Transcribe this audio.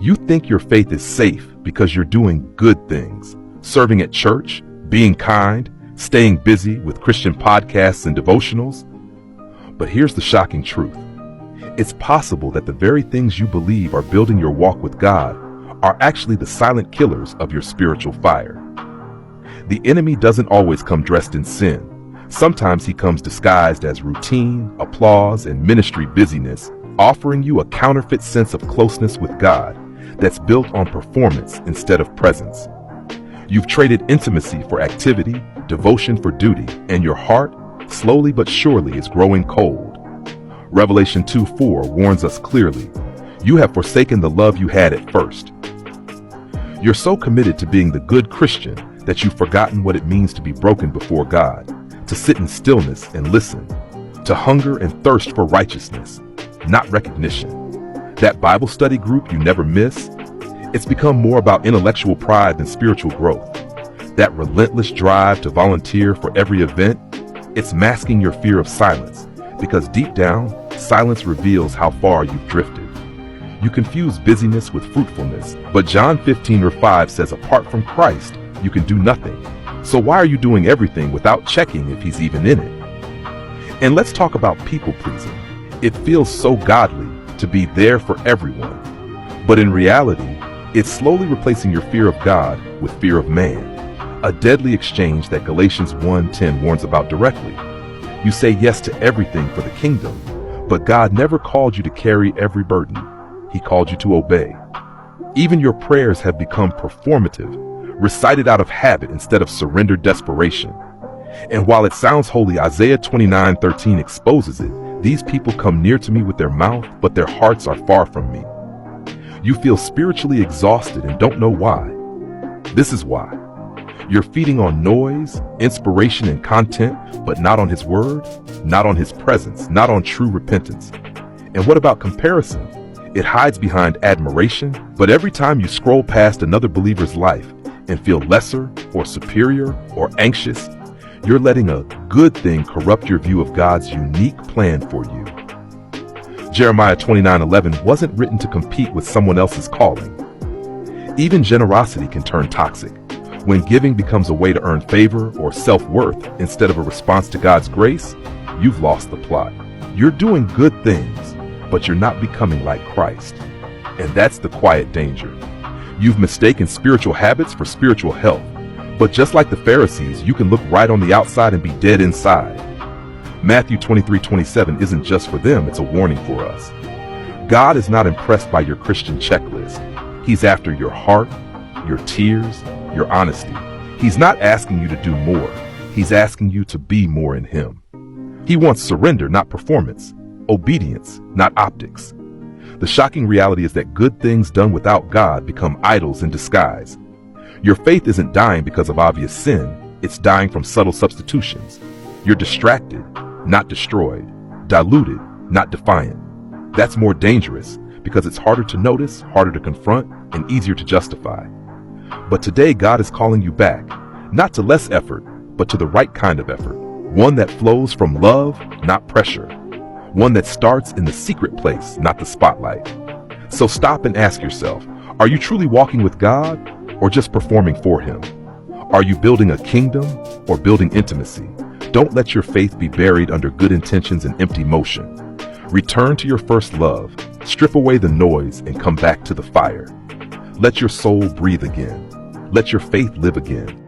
You think your faith is safe because you're doing good things, serving at church, being kind, staying busy with Christian podcasts and devotionals. But here's the shocking truth. It's possible that the very things you believe are building your walk with God are actually the silent killers of your spiritual fire. The enemy doesn't always come dressed in sin. Sometimes he comes disguised as routine, applause, and ministry busyness, offering you a counterfeit sense of closeness with God that's built on performance instead of presence. You've traded intimacy for activity, devotion for duty, and your heart, slowly but surely, is growing cold. Revelation 2:4 warns us clearly, you have forsaken the love you had at first. You're so committed to being the good Christian that you've forgotten what it means to be broken before God, to sit in stillness and listen, to hunger and thirst for righteousness, not recognition. That Bible study group you never miss, it's become more about intellectual pride than spiritual growth. That relentless drive to volunteer for every event, it's masking your fear of silence, because deep down, silence reveals how far you've drifted. You confuse busyness with fruitfulness, but John 15:5 says apart from Christ, you can do nothing. So why are you doing everything without checking if he's even in it? And let's talk about people pleasing. It feels so godly to be there for everyone. But in reality, it's slowly replacing your fear of God with fear of man. A deadly exchange that Galatians 1:10 warns about directly. You say yes to everything for the kingdom, but God never called you to carry every burden. He called you to obey. Even your prayers have become performative, recited out of habit instead of surrendered desperation. And while it sounds holy, Isaiah 29:13 exposes it. These people come near to me with their mouth, but their hearts are far from me. You feel spiritually exhausted and don't know why. This is why. You're feeding on noise, inspiration, and content, but not on His Word, not on His presence, not on true repentance. And what about comparison? It hides behind admiration, but every time you scroll past another believer's life and feel lesser or superior or anxious, you're letting a good thing corrupt your view of God's unique plan for you. Jeremiah 29:11 wasn't written to compete with someone else's calling. Even generosity can turn toxic. When giving becomes a way to earn favor or self-worth instead of a response to God's grace, you've lost the plot. You're doing good things, but you're not becoming like Christ. And that's the quiet danger. You've mistaken spiritual habits for spiritual health. But just like the Pharisees, you can look right on the outside and be dead inside. Matthew 23:27 isn't just for them, it's a warning for us. God is not impressed by your Christian checklist. He's after your heart, your tears, your honesty. He's not asking you to do more. He's asking you to be more in Him. He wants surrender, not performance. Obedience, not optics. The shocking reality is that good things done without God become idols in disguise. Your faith isn't dying because of obvious sin, it's dying from subtle substitutions. You're distracted, not destroyed, diluted, not defiant. That's more dangerous because it's harder to notice, harder to confront, and easier to justify. But today God is calling you back, not to less effort, but to the right kind of effort. One that flows from love, not pressure. One that starts in the secret place, not the spotlight. So stop and ask yourself, are you truly walking with God or just performing for Him? Are you building a kingdom or building intimacy? Don't let your faith be buried under good intentions and empty motion. Return to your first love, strip away the noise, and come back to the fire. Let your soul breathe again. Let your faith live again.